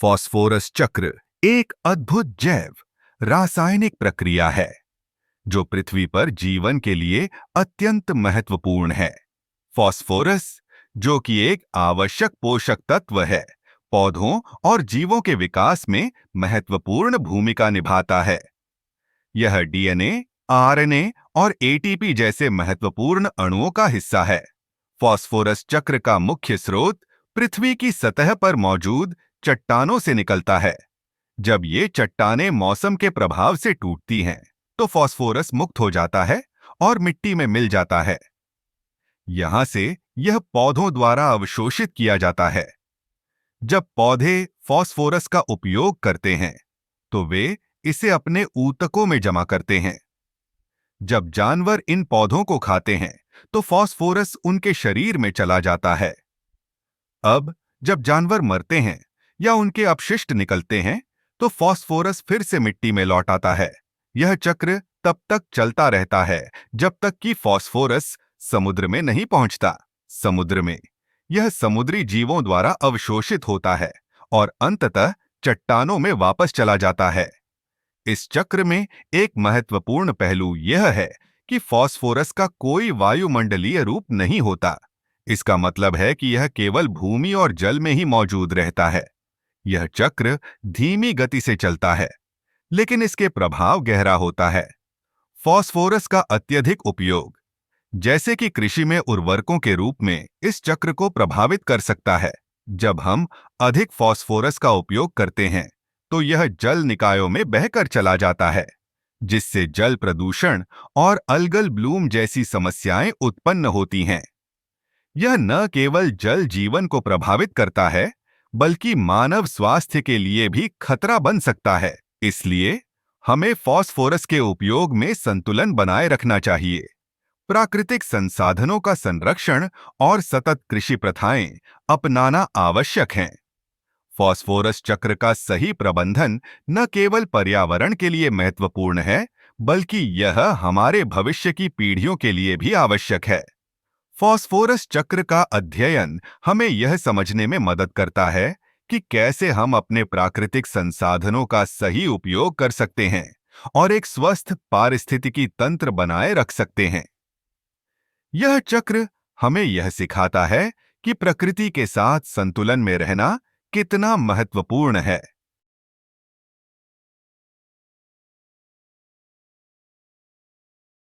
Phosphorus चक्र एक अद्भुत जैव रासायनिक प्रक्रिया है जो पृथ्वी पर जीवन के लिए अत्यंत महत्वपूर्ण है। फॉस्फोरस, जो कि एक आवश्यक पोषक तत्व है, पौधों और जीवों के विकास में महत्वपूर्ण भूमिका निभाता है। यह डीएनए, आरएनए और एटीपी जैसे महत्वपूर्ण अणुओं का हिस्सा है। फॉस्फोरस चक्र का मुख्य स्रोत पृथ्वी की सतह पर मौजूद चट्टानों से निकलता है। जब ये चट्टानें मौसम के प्रभाव से टूटती हैं, तो फॉस्फोरस मुक्त हो जाता है और मिट्टी में मिल जाता है। यहां से यह पौधों द्वारा अवशोषित किया जाता है। जब पौधे फॉस्फोरस का उपयोग करते हैं, तो वे इसे अपने ऊतकों में जमा करते हैं। जब जानवर इन पौधों को खाते हैं, तो फॉस्फोरस उनके शरीर में चला जाता है। अब जब जानवर मरते हैं या उनके अपशिष्ट निकलते हैं, तो फॉस्फोरस फिर से मिट्टी में लौट आता है। यह चक्र तब तक चलता रहता है जब तक कि फॉस्फोरस समुद्र में नहीं पहुंचता। समुद्र में यह समुद्री जीवों द्वारा अवशोषित होता है और अंततः चट्टानों में वापस चला जाता है। इस चक्र में एक महत्वपूर्ण पहलू यह है कि फॉस्फोरस का कोई वायुमंडलीय रूप नहीं होता। इसका मतलब है कि यह केवल भूमि और जल में ही मौजूद रहता है। यह चक्र धीमी गति से चलता है, लेकिन इसके प्रभाव गहरा होता है। फॉस्फोरस का अत्यधिक उपयोग, जैसे कि कृषि में उर्वरकों के रूप में, इस चक्र को प्रभावित कर सकता है। जब हम अधिक फॉस्फोरस का उपयोग करते हैं, तो यह जल निकायों में बहकर चला जाता है, जिससे जल प्रदूषण और अल्गल ब्लूम जैसी समस्याएं उत्पन्न होती हैं। यह न केवल जल जीवन को प्रभावित करता है, बल्कि मानव स्वास्थ्य के लिए भी खतरा बन सकता है। इसलिए हमें फॉस्फोरस के उपयोग में संतुलन बनाए रखना चाहिए। प्राकृतिक संसाधनों का संरक्षण और सतत कृषि प्रथाएं अपनाना आवश्यक हैं। फॉस्फोरस चक्र का सही प्रबंधन न केवल पर्यावरण के लिए महत्वपूर्ण है, बल्कि यह हमारे भविष्य की पीढ़ियों के लिए भी आवश्यक है। फॉस्फोरस चक्र का अध्ययन हमें यह समझने में मदद करता है कि कैसे हम अपने प्राकृतिक संसाधनों का सही उपयोग कर सकते हैं और एक स्वस्थ पारिस्थितिकी तंत्र बनाए रख सकते हैं। यह चक्र हमें यह सिखाता है कि प्रकृति के साथ संतुलन में रहना कितना महत्वपूर्ण है।